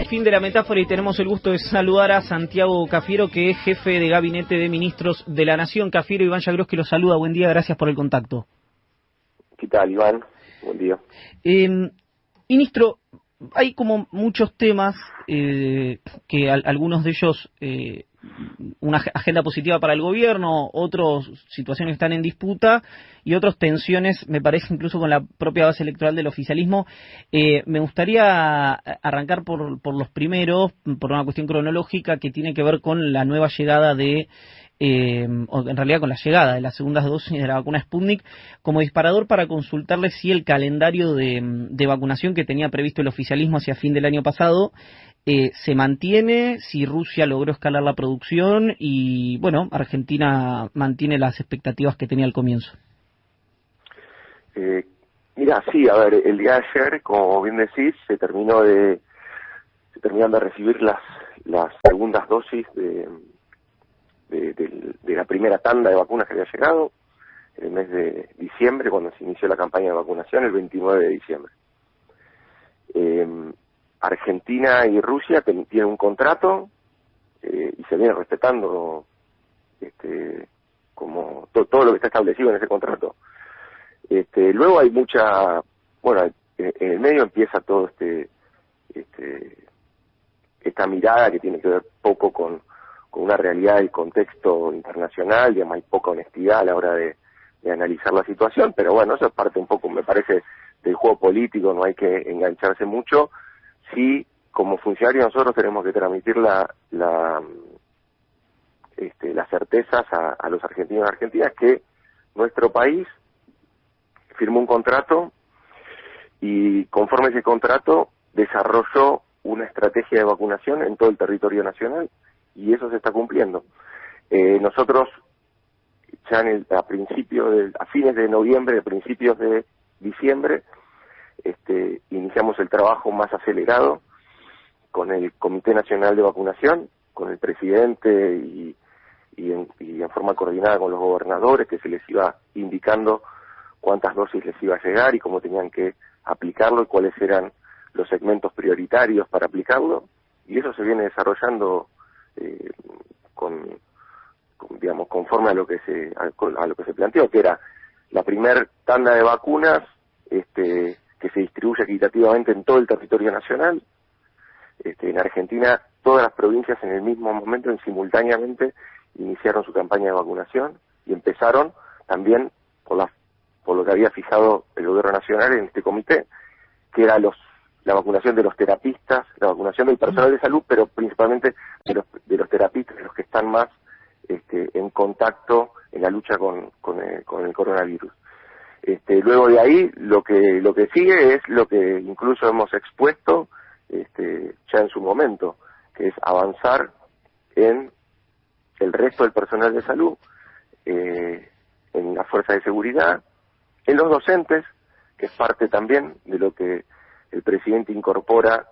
fin de la metáfora y tenemos el gusto de saludar a Santiago Cafiero, que es jefe de Gabinete de Ministros de la Nación. Cafiero, Iván Yagroski los saluda. Buen día, gracias por el contacto. ¿Qué tal, Iván? Buen día. Ministro, hay como muchos temas que algunos de ellos una agenda positiva para el gobierno, otros situaciones que están en disputa y otros tensiones, me parece, incluso con la propia base electoral del oficialismo. Me gustaría arrancar por los primeros, por una cuestión cronológica que tiene que ver con la nueva llegada o en realidad con la llegada de las segundas dosis de la vacuna Sputnik, como disparador para consultarle si el calendario de vacunación que tenía previsto el oficialismo hacia fin del año pasado se mantiene, si Rusia logró escalar la producción y, bueno, Argentina mantiene las expectativas que tenía al comienzo. Mira, sí, a ver, el día de ayer, como bien decís, se terminaron de recibir las segundas dosis de la primera tanda de vacunas que había llegado en el mes de diciembre, cuando se inició la campaña de vacunación, el 29 de diciembre. Argentina y Rusia tienen un contrato y se viene respetando como todo lo que está establecido en ese contrato. Luego hay bueno, en el medio empieza todo esta mirada que tiene que ver poco con una realidad del contexto internacional, digamos, hay poca honestidad a la hora de analizar la situación, pero bueno, eso es parte un poco, me parece, del juego político, no hay que engancharse mucho. Sí, como funcionarios nosotros tenemos que transmitir las certezas a los argentinos y argentinas que nuestro país firmó un contrato y conforme ese contrato desarrolló una estrategia de vacunación en todo el territorio nacional y eso se está cumpliendo. Nosotros ya a fines de noviembre, principios de diciembre, iniciamos el trabajo más acelerado con el Comité Nacional de Vacunación, con el presidente y en forma coordinada con los gobernadores, que se les iba indicando cuántas dosis les iba a llegar y cómo tenían que aplicarlo y cuáles eran los segmentos prioritarios para aplicarlo, y eso se viene desarrollando conforme a lo que se planteó, que era la primer tanda de vacunas que se distribuye equitativamente en todo el territorio nacional. En Argentina, todas las provincias en el mismo momento, simultáneamente, iniciaron su campaña de vacunación y empezaron también por lo que había fijado el gobierno nacional en este comité, que era la vacunación de los terapistas, la vacunación del personal de salud, pero principalmente de los terapistas, de los que están más en contacto en la lucha con el coronavirus. Luego de ahí, lo que sigue es lo que incluso hemos expuesto ya en su momento, que es avanzar en el resto del personal de salud, en la fuerza de seguridad, en los docentes, que es parte también de lo que el presidente incorpora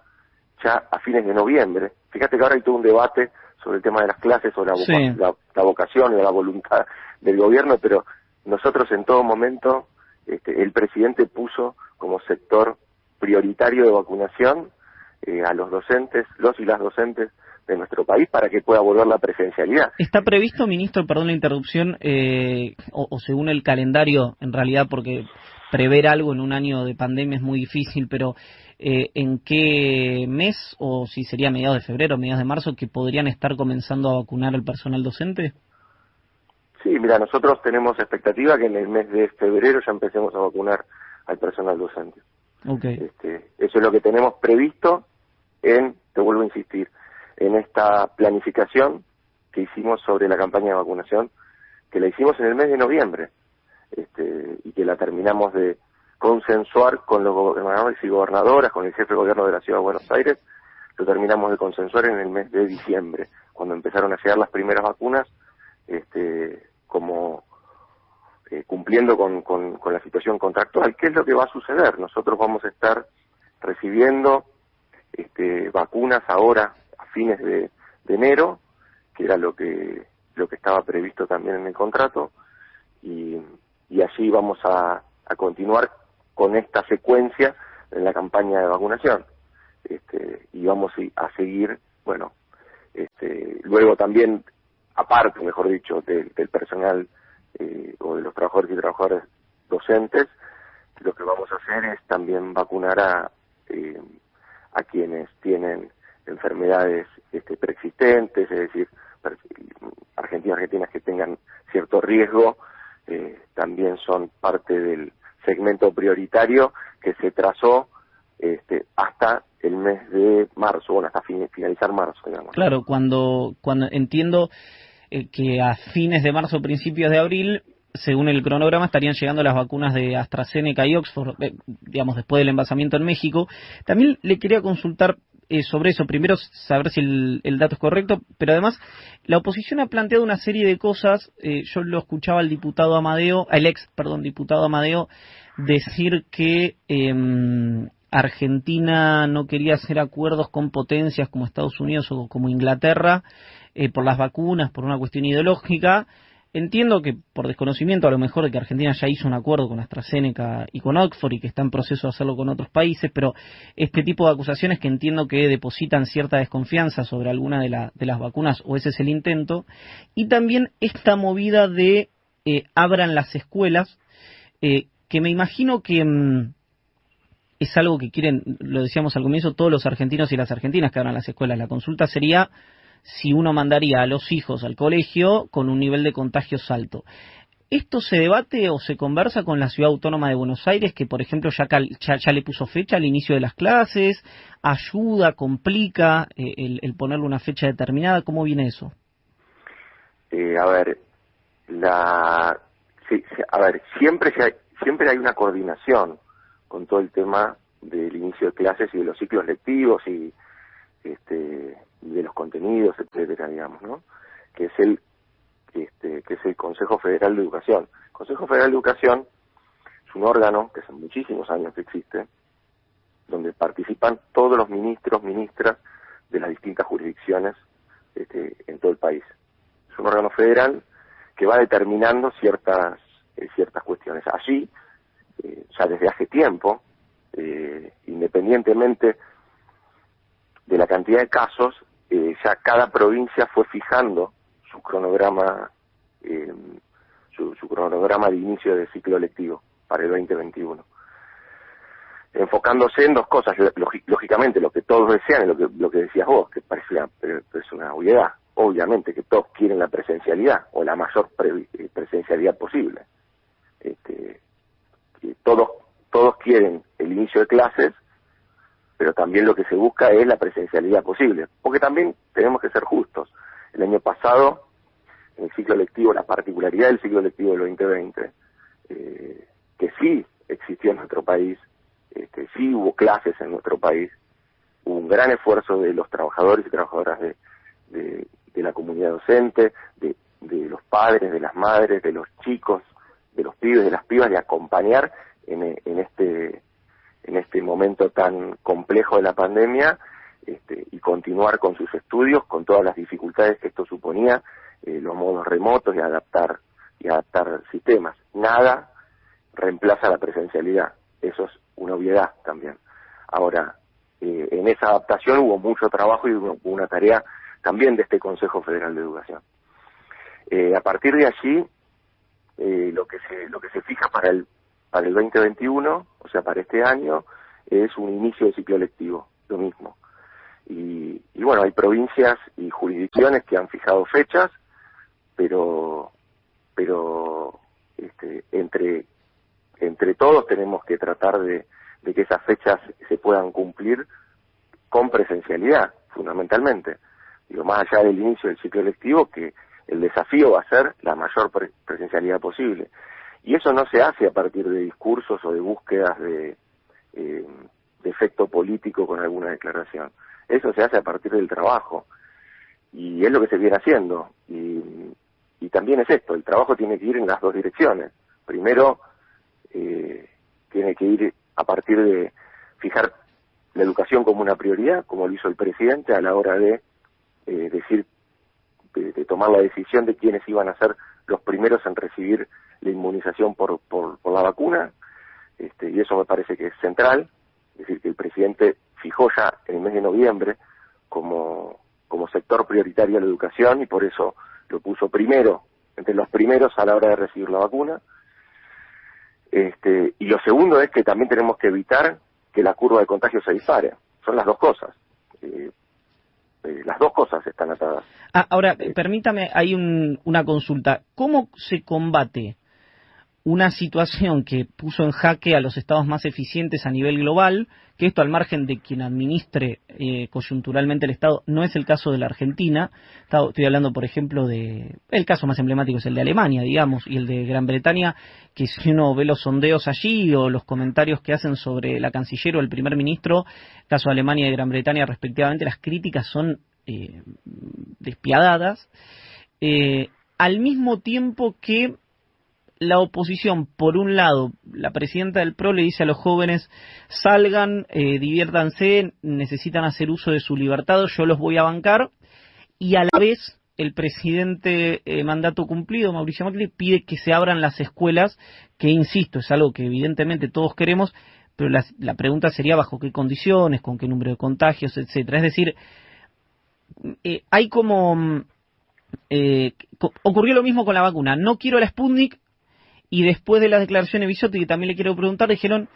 ya a fines de noviembre. Fíjate que ahora hay todo un debate sobre el tema de las clases o la vocación o la voluntad del gobierno, pero nosotros en todo momento el presidente puso como sector prioritario de vacunación a los docentes, los y las docentes de nuestro país para que pueda volver la presencialidad. ¿Está previsto, ministro, perdón la interrupción, o según el calendario, en realidad, porque prever algo en un año de pandemia es muy difícil, pero en qué mes, o si sería mediados de febrero, mediados de marzo, que podrían estar comenzando a vacunar al personal docente? Sí, mira, nosotros tenemos expectativa que en el mes de febrero ya empecemos a vacunar al personal docente. Okay. Eso es lo que tenemos previsto te vuelvo a insistir, en esta planificación que hicimos sobre la campaña de vacunación, que la hicimos en el mes de noviembre, y que la terminamos de consensuar con los gobernadores y gobernadoras, con el jefe de gobierno de la Ciudad de Buenos Aires, lo terminamos de consensuar en el mes de diciembre, cuando empezaron a llegar las primeras vacunas, cumpliendo con la situación contractual. ¿Qué es lo que va a suceder? Nosotros vamos a estar recibiendo vacunas ahora a fines de enero, que era lo que estaba previsto también en el contrato, y allí vamos a continuar con esta secuencia en la campaña de vacunación. y vamos a seguir, bueno, luego también, aparte, mejor dicho, del personal o de los trabajadores y trabajadoras docentes, lo que vamos a hacer es también vacunar a quienes tienen enfermedades preexistentes, es decir, argentinas que tengan cierto riesgo, también son parte del segmento prioritario que se trazó hasta el mes de marzo, bueno, hasta finalizar marzo, digamos. Claro, cuando entiendo que a fines de marzo, principios de abril, según el cronograma, estarían llegando las vacunas de AstraZeneca y Oxford, digamos, después del envasamiento en México. También le quería consultar sobre eso. Primero, saber si el dato es correcto, pero además, la oposición ha planteado una serie de cosas. Yo lo escuchaba al diputado Amadeo, decir que Argentina no quería hacer acuerdos con potencias como Estados Unidos o como Inglaterra por las vacunas, por una cuestión ideológica. Entiendo que por desconocimiento a lo mejor de que Argentina ya hizo un acuerdo con AstraZeneca y con Oxford y que está en proceso de hacerlo con otros países, pero este tipo de acusaciones que entiendo que depositan cierta desconfianza sobre alguna de las vacunas, o ese es el intento, y también esta movida de abran las escuelas, que me imagino que es algo que quieren, lo decíamos al comienzo, todos los argentinos y las argentinas que abran las escuelas. La consulta sería si uno mandaría a los hijos al colegio con un nivel de contagios alto. ¿Esto se debate o se conversa con la Ciudad Autónoma de Buenos Aires, que por ejemplo ya le puso fecha al inicio de las clases? ¿Ayuda, complica el ponerle una fecha determinada? ¿Cómo viene eso? Siempre hay una coordinación con todo el tema del inicio de clases y de los ciclos lectivos y de los contenidos, etcétera, digamos, ¿no? Que es el Consejo Federal de Educación. El Consejo Federal de Educación es un órgano que hace muchísimos años que existe, donde participan todos los ministros, ministras de las distintas jurisdicciones en todo el país. Es un órgano federal que va determinando ciertas cuestiones. Allí, ya desde hace tiempo, independientemente de la cantidad de casos, ya cada provincia fue fijando su cronograma su cronograma de inicio de ciclo lectivo para el 2021, enfocándose en dos cosas. Lógicamente, lo que todos desean es lo que decías vos, que parecía, pero es una obviedad. Obviamente que todos quieren la presencialidad o la mayor presencialidad posible. Todos quieren el inicio de clases, pero también lo que se busca es la presencialidad posible, porque también tenemos que ser justos. El año pasado, en el ciclo lectivo, la particularidad del ciclo lectivo del 2020, que sí existió en nuestro país, sí hubo clases en nuestro país, hubo un gran esfuerzo de los trabajadores y trabajadoras de la comunidad docente, de los padres, de las madres, de los chicos, de los pibes, de las pibas, de acompañar en este momento tan complejo de la pandemia, y continuar con sus estudios con todas las dificultades que esto suponía, los modos remotos y adaptar sistemas. Nada reemplaza la presencialidad, eso es una obviedad también. Ahora, en esa adaptación hubo mucho trabajo y hubo una tarea también de este Consejo Federal de Educación. A partir de allí, lo que se fija para el 2021, o sea, para este año, es un inicio de ciclo lectivo, lo mismo. Y bueno, hay provincias y jurisdicciones que han fijado fechas, pero entre todos tenemos que tratar de que esas fechas se puedan cumplir con presencialidad, fundamentalmente. Digo, más allá del inicio del ciclo lectivo, que el desafío va a ser la mayor presencialidad posible. Y eso no se hace a partir de discursos o de búsquedas de efecto político con alguna declaración. Eso se hace a partir del trabajo. Y es lo que se viene haciendo. Y también es esto, el trabajo tiene que ir en las dos direcciones. Primero, tiene que ir a partir de fijar la educación como una prioridad, como lo hizo el presidente a la hora de de tomar la decisión de quiénes iban a ser los primeros en recibir la inmunización por la vacuna, y eso me parece que es central, es decir, que el presidente fijó ya en el mes de noviembre como sector prioritario a la educación, y por eso lo puso primero, entre los primeros a la hora de recibir la vacuna. Y lo segundo es que también tenemos que evitar que la curva de contagio se dispare. Son las dos cosas. Las dos cosas están atadas. Ahora, permítame, hay una consulta. ¿Cómo se combate una situación que puso en jaque a los estados más eficientes a nivel global, que esto al margen de quien administre coyunturalmente el Estado, no es el caso de la Argentina? Estoy hablando, por ejemplo, el caso más emblemático es el de Alemania, digamos, y el de Gran Bretaña, que si uno ve los sondeos allí o los comentarios que hacen sobre la canciller o el primer ministro, caso de Alemania y Gran Bretaña respectivamente, las críticas son despiadadas, al mismo tiempo que la oposición, por un lado, la presidenta del PRO le dice a los jóvenes: salgan, diviértanse, necesitan hacer uso de su libertad, yo los voy a bancar, y a la vez el presidente mandato cumplido, Mauricio Macri, pide que se abran las escuelas, que insisto, es algo que evidentemente todos queremos, pero la pregunta sería bajo qué condiciones, con qué número de contagios, etcétera. Es decir, hay como ocurrió lo mismo con la vacuna. No quiero la Sputnik, y después de las declaraciones de Bisotti, que también le quiero preguntar, dijeron: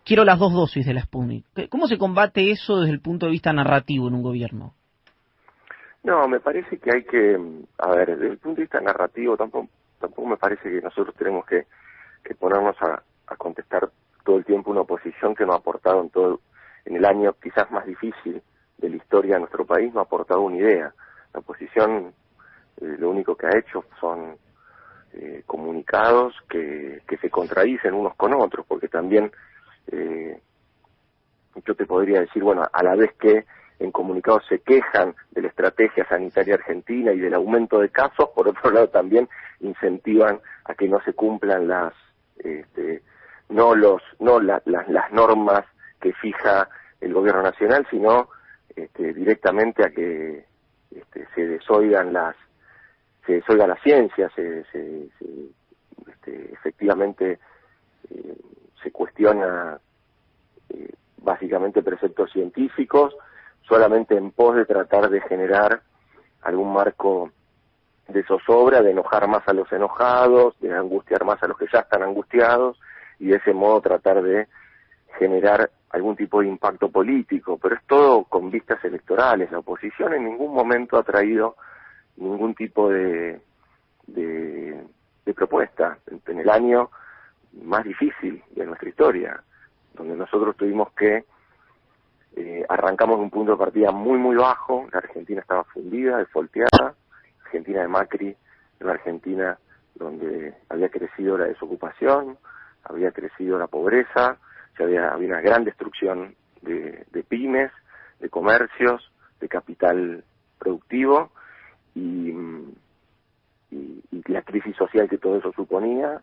quiero las 2 dosis de la Sputnik. ¿Cómo se combate eso desde el punto de vista narrativo en un gobierno? No, me parece que hay que, desde el punto de vista narrativo, tampoco me parece que nosotros tenemos que ponernos a contestar todo el tiempo una oposición que no ha aportado en el año quizás más difícil de la historia de nuestro país, no ha aportado una idea. La oposición lo único que ha hecho son comunicados que se contradicen unos con otros, porque también yo te podría decir, bueno, a la vez que en comunicados se quejan de la estrategia sanitaria argentina y del aumento de casos, por otro lado también incentivan a que no se cumplan las normas que fija el gobierno nacional, sino directamente a que se desoiga la ciencia, efectivamente se cuestiona básicamente preceptos científicos, solamente en pos de tratar de generar algún marco de zozobra, de enojar más a los enojados, de angustiar más a los que ya están angustiados, y de ese modo tratar de generar algún tipo de impacto político, pero es todo con vistas electorales. La oposición en ningún momento ha traído ningún tipo de propuesta en el año más difícil de nuestra historia, donde nosotros tuvimos que arrancamos de un punto de partida muy muy bajo. La Argentina estaba fundida, defolteada. Argentina de Macri, una Argentina donde había crecido la desocupación, había crecido la pobreza, había una gran destrucción de pymes, de comercios, de capital productivo, y la crisis social que todo eso suponía,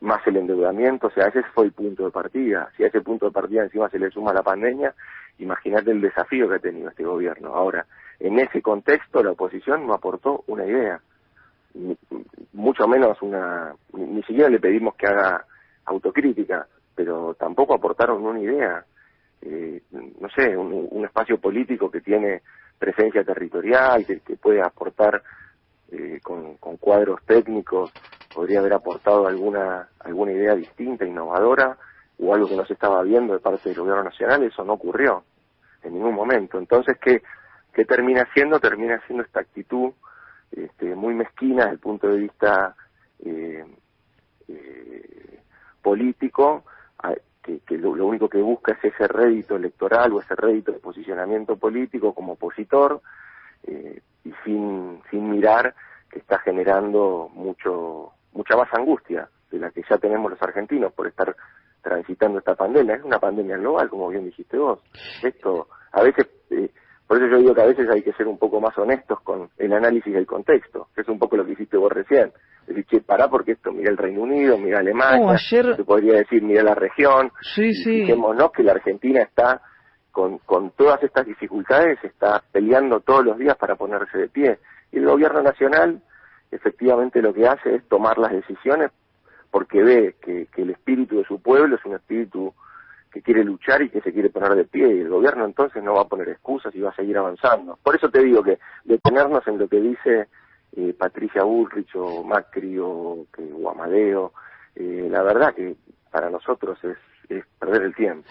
más el endeudamiento. O sea, ese fue el punto de partida. Si a ese punto de partida encima se le suma la pandemia, imagínate el desafío que ha tenido este gobierno. Ahora, en ese contexto, la oposición no aportó una idea, mucho menos ni siquiera le pedimos que haga autocrítica, pero tampoco aportaron una idea. No sé, un espacio político que tiene presencia territorial, que puede aportar con cuadros técnicos, podría haber aportado alguna idea distinta, innovadora, o algo que no se estaba viendo de parte del gobierno nacional. Eso no ocurrió en ningún momento. Entonces, ¿qué termina siendo? Termina siendo esta actitud muy mezquina desde el punto de vista político, que lo único que busca es ese rédito electoral o ese rédito de posicionamiento político como opositor, y sin mirar que está generando mucha más angustia de la que ya tenemos los argentinos por estar transitando esta pandemia. Es una pandemia global, como bien dijiste vos. Esto, a veces, por eso yo digo que a veces hay que ser un poco más honestos con el análisis del contexto, que es un poco lo que hiciste vos recién. Decir, che, pará, porque esto, mira el Reino Unido, mira Alemania, se podría decir, mira la región. Sí. Fijémonos que la Argentina está con todas estas dificultades, está peleando todos los días para ponerse de pie. Y el gobierno nacional, efectivamente, lo que hace es tomar las decisiones porque ve que el espíritu de su pueblo es un espíritu quiere luchar y que se quiere poner de pie, y el gobierno entonces no va a poner excusas y va a seguir avanzando. Por eso te digo que detenernos en lo que dice Patricia Bullrich o Macri o Amadeo, la verdad que para nosotros es perder el tiempo.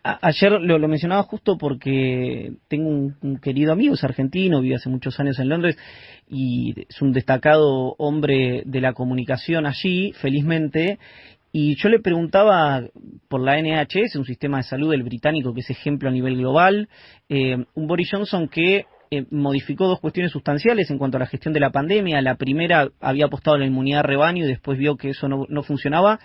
Ayer lo mencionaba justo porque tengo un querido amigo, es argentino, vive hace muchos años en Londres y es un destacado hombre de la comunicación allí, felizmente, y yo le preguntaba por la NHS, un sistema de salud del británico que es ejemplo a nivel global, un Boris Johnson que modificó dos cuestiones sustanciales en cuanto a la gestión de la pandemia. La primera, había apostado a la inmunidad de rebaño y después vio que eso no funcionaba.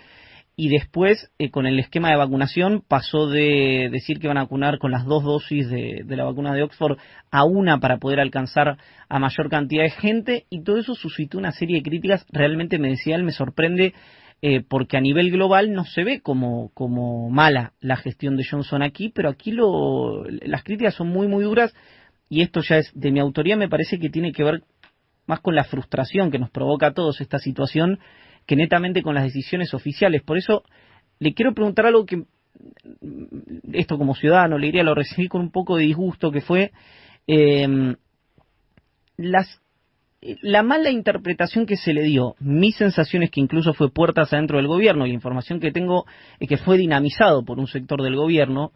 Y después, con el esquema de vacunación, pasó de decir que iban a vacunar con las 2 dosis de la vacuna de Oxford a una para poder alcanzar a mayor cantidad de gente, y todo eso suscitó una serie de críticas. Realmente, me decía él, me sorprende, porque a nivel global no se ve como mala la gestión de Johnson aquí, pero aquí las críticas son muy, muy duras, y esto ya es de mi autoría. Me parece que tiene que ver más con la frustración que nos provoca a todos esta situación que netamente con las decisiones oficiales. Por eso le quiero preguntar algo que, esto como ciudadano, le diría, lo recibí con un poco de disgusto, que fue la mala interpretación que se le dio. Mi sensación es que incluso fue puertas adentro del gobierno, y la información que tengo es que fue dinamizado por un sector del gobierno,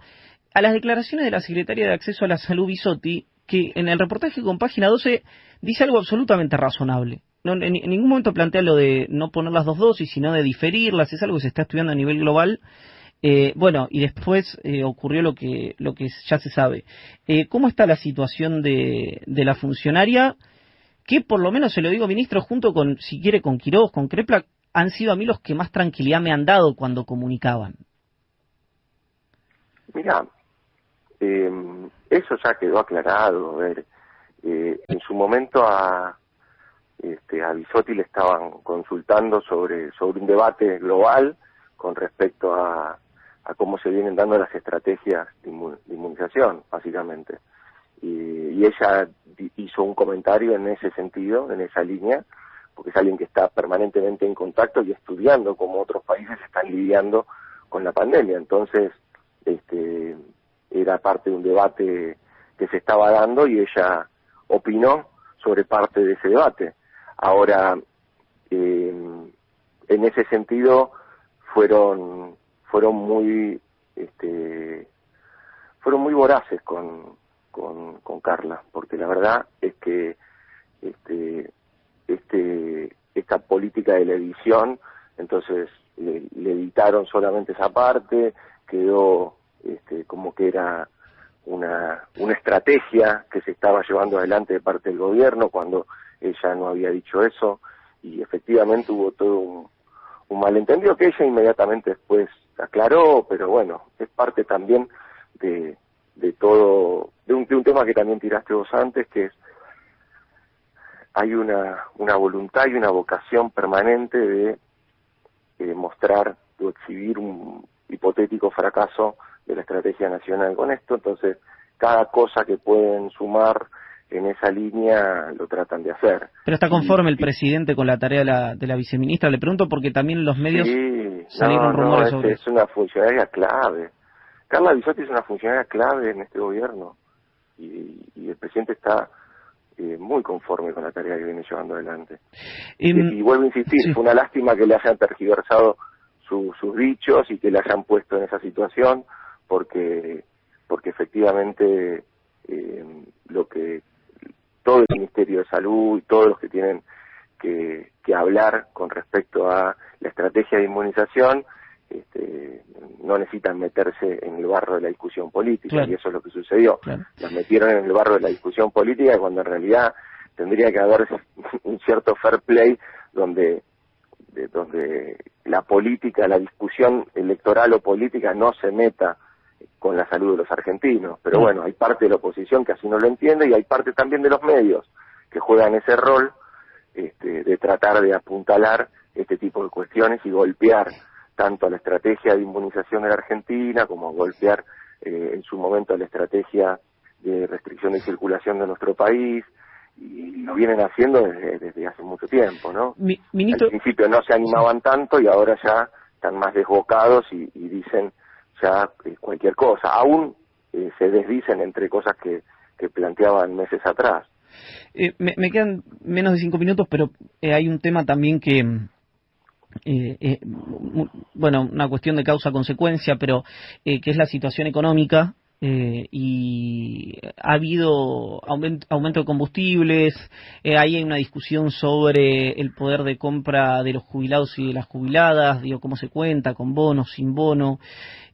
a las declaraciones de la secretaria de Acceso a la Salud, Bisotti, que en el reportaje con Página 12 dice algo absolutamente razonable. No, en ningún momento plantea lo de no poner las 2 dosis, sino de diferirlas. Es algo que se está estudiando a nivel global. Bueno, y después ocurrió lo que ya se sabe. ¿Cómo está la situación de la funcionaria? Que por lo menos, se lo digo, ministro, junto con, si quiere, con Quiroz, con Crepla, han sido a mí los que más tranquilidad me han dado cuando comunicaban. Mira, eso ya quedó aclarado. A ver, en su momento a Bisotti le estaban consultando sobre un debate global con respecto a cómo se vienen dando las estrategias de inmunización, básicamente. Y ella hizo un comentario en ese sentido, en esa línea, porque es alguien que está permanentemente en contacto y estudiando cómo otros países están lidiando con la pandemia. Entonces, era parte de un debate que se estaba dando y ella opinó sobre parte de ese debate. Ahora, en ese sentido, fueron muy voraces con Carla, porque la verdad es que esta política de la edición, entonces le editaron solamente esa parte, quedó como que era una estrategia que se estaba llevando adelante de parte del gobierno cuando ella no había dicho eso, y efectivamente hubo todo un malentendido que ella inmediatamente después aclaró, pero bueno, es parte también de todo, de un tema que también tiraste vos antes, que es, hay una voluntad y una vocación permanente de mostrar o exhibir un hipotético fracaso de la estrategia nacional con esto. Entonces, cada cosa que pueden sumar en esa línea lo tratan de hacer. ¿Pero está conforme el presidente con la tarea de la viceministra? Le pregunto porque también en los medios salieron rumores sobre eso. Es una funcionaria clave. Carla Bisotti es una funcionaria clave en este gobierno y el presidente está muy conforme con la tarea que viene llevando adelante. Y vuelvo a insistir, sí, fue una lástima que le hayan tergiversado sus dichos y que le hayan puesto en esa situación, porque efectivamente todo el Ministerio de Salud y todos los que tienen que hablar con respecto a la estrategia de inmunización no necesitan meterse en el barro de la discusión política, claro, y eso es lo que sucedió. Claro. Las metieron en el barro de la discusión política cuando en realidad tendría que haber un cierto fair play donde la política, la discusión electoral o política no se meta con la salud de los argentinos. Pero bueno, hay parte de la oposición que así no lo entiende y hay parte también de los medios que juegan ese rol de tratar de apuntalar este tipo de cuestiones y golpear tanto a la estrategia de inmunización de la Argentina como golpear en su momento a la estrategia de restricción de circulación de nuestro país, y lo vienen haciendo desde hace mucho tiempo, ¿no? Ministro... Al principio no se animaban tanto y ahora ya están más desbocados y dicen ya cualquier cosa. Aún se desdicen entre cosas que planteaban meses atrás. Me quedan menos de 5 minutos, pero hay un tema también que, bueno, una cuestión de causa-consecuencia, pero que es la situación económica. Y ha habido aumento de combustibles, ahí hay una discusión sobre el poder de compra de los jubilados y de las jubiladas, digo, cómo se cuenta, con bono, sin bono.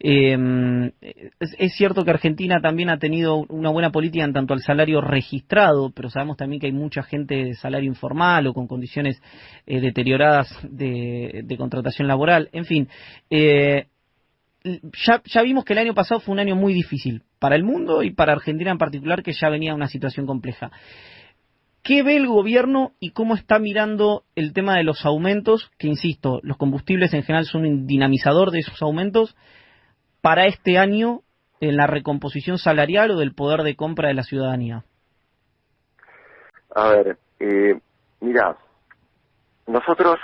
Es cierto que Argentina también ha tenido una buena política en tanto al salario registrado, pero sabemos también que hay mucha gente de salario informal o con condiciones deterioradas de contratación laboral, en fin. Ya vimos que el año pasado fue un año muy difícil para el mundo y para Argentina en particular, que ya venía una situación compleja. ¿Qué ve el gobierno y cómo está mirando el tema de los aumentos? Que, insisto, los combustibles en general son un dinamizador de esos aumentos para este año en la recomposición salarial o del poder de compra de la ciudadanía. A ver, mira, nosotros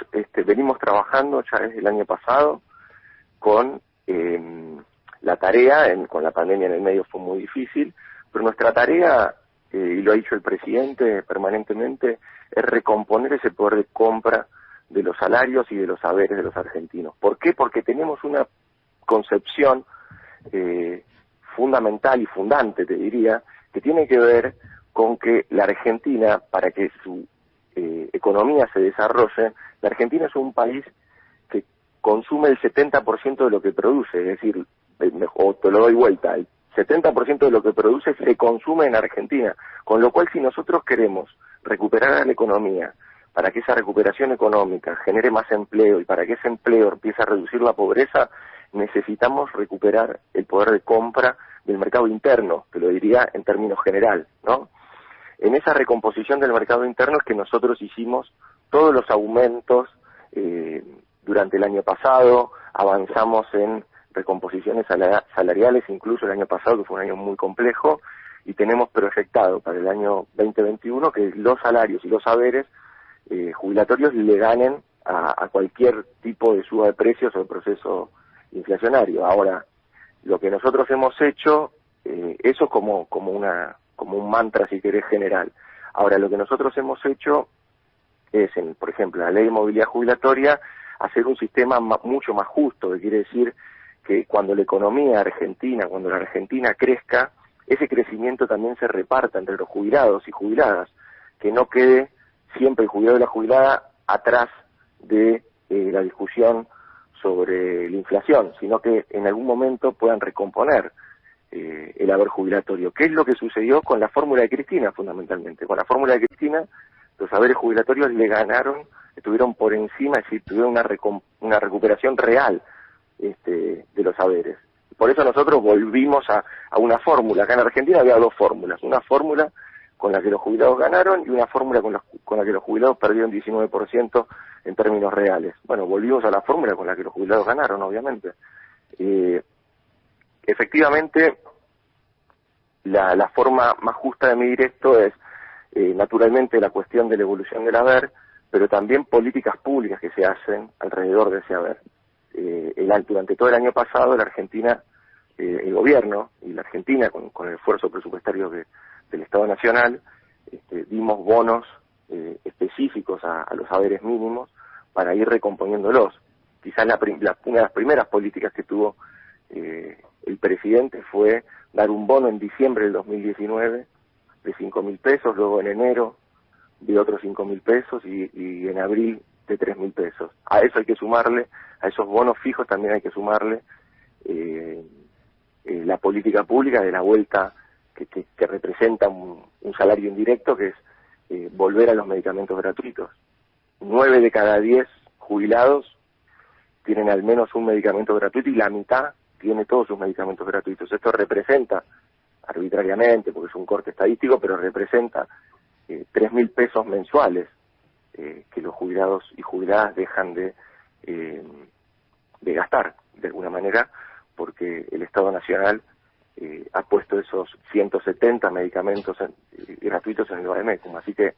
venimos trabajando ya desde el año pasado con la tarea, con la pandemia en el medio fue muy difícil, pero nuestra tarea, y lo ha dicho el presidente permanentemente, es recomponer ese poder de compra de los salarios y de los saberes de los argentinos. ¿Por qué? Porque tenemos una concepción fundamental y fundante, te diría, que tiene que ver con que la Argentina, para que su economía se desarrolle, la Argentina es un país que consume el 70% de lo que produce, es decir, o te lo doy vuelta, el 70% de lo que produce se consume en Argentina, con lo cual si nosotros queremos recuperar a la economía, para que esa recuperación económica genere más empleo y para que ese empleo empiece a reducir la pobreza, necesitamos recuperar el poder de compra del mercado interno, te lo diría en términos general, ¿no? En esa recomposición del mercado interno es que nosotros hicimos todos los aumentos durante el año pasado, avanzamos en recomposiciones salariales, incluso el año pasado, que fue un año muy complejo, y tenemos proyectado para el año 2021 que los salarios y los saberes jubilatorios le ganen a cualquier tipo de suba de precios o de proceso inflacionario. Ahora, lo que nosotros hemos hecho, eso como un mantra, si querés, general. Ahora, lo que nosotros hemos hecho es, por ejemplo, la ley de movilidad jubilatoria, hacer un sistema mucho más justo, que quiere decir que cuando la economía argentina, cuando la Argentina crezca, ese crecimiento también se reparta entre los jubilados y jubiladas, que no quede siempre el jubilado y la jubilada atrás de la discusión sobre la inflación, sino que en algún momento puedan recomponer el haber jubilatorio, que es lo que sucedió con la fórmula de Cristina, fundamentalmente. Con la fórmula de Cristina, los haberes jubilatorios le ganaron, estuvieron por encima, es decir, tuvieron una recuperación real de los haberes. Por eso nosotros volvimos a una fórmula. Acá en Argentina había dos fórmulas, una fórmula con la que los jubilados ganaron y una fórmula con la que los jubilados perdieron 19% en términos reales. Bueno, volvimos a la fórmula con la que los jubilados ganaron, obviamente. Efectivamente, la forma más justa de medir esto es, naturalmente, la cuestión de la evolución del haber, pero también políticas públicas que se hacen alrededor de ese haber. Durante todo el año pasado, la Argentina, el gobierno y la Argentina, con el esfuerzo presupuestario del Estado Nacional, dimos bonos específicos a los haberes mínimos para ir recomponiéndolos. Quizás una de las primeras políticas que tuvo el presidente fue dar un bono en diciembre del 2019 de 5.000 pesos, luego en enero de otros 5.000 pesos y en abril de 3.000 pesos. A eso hay que sumarle, a esos bonos fijos también hay que sumarle la política pública de la vuelta que representa un salario indirecto, que es volver a los medicamentos gratuitos. 9 de cada 10 jubilados tienen al menos un medicamento gratuito y la mitad tiene todos sus medicamentos gratuitos. Esto representa, arbitrariamente, porque es un corte estadístico, pero representa 3.000 pesos mensuales que los jubilados y jubiladas dejan de gastar, de alguna manera, porque el Estado Nacional ha puesto esos 170 medicamentos gratuitos en el Bademecum. Así que,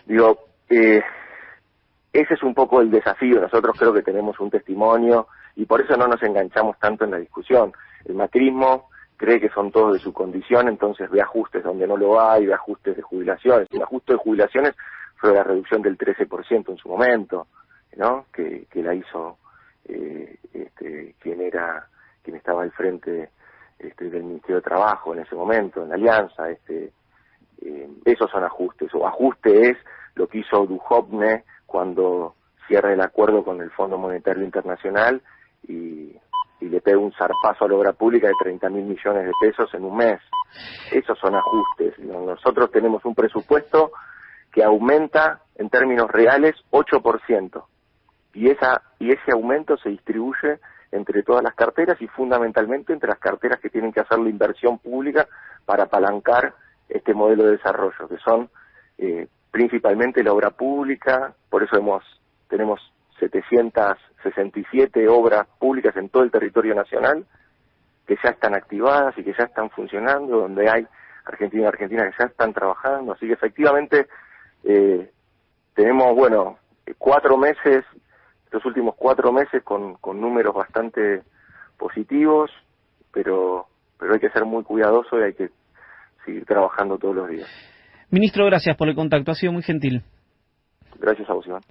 digo, ese es un poco el desafío. Nosotros creo que tenemos un testimonio y por eso no nos enganchamos tanto en la discusión. El macrismo cree que son todos de su condición, entonces ve ajustes donde no lo hay, ve ajustes de jubilaciones. El ajuste de jubilaciones fue la reducción del 13% en su momento, ¿no? Que la hizo quien estaba al frente del Ministerio de Trabajo en ese momento, en la Alianza. Esos son ajustes, o ajuste es lo que hizo Duhovne cuando cierra el acuerdo con el Fondo Monetario Internacional y le pega un zarpazo a la obra pública de 30.000 millones de pesos en un mes. Esos son ajustes. Nosotros tenemos un presupuesto que aumenta en términos reales 8%, y ese aumento se distribuye entre todas las carteras y fundamentalmente entre las carteras que tienen que hacer la inversión pública para apalancar este modelo de desarrollo, que son principalmente la obra pública. Por eso tenemos 767 obras públicas en todo el territorio nacional que ya están activadas y que ya están funcionando, donde hay argentinos que ya están trabajando. Así que efectivamente tenemos, 4 meses, estos últimos 4 meses con números bastante positivos, pero hay que ser muy cuidadoso y hay que seguir trabajando todos los días. Ministro, gracias por el contacto, ha sido muy gentil. Gracias a vos, Iván.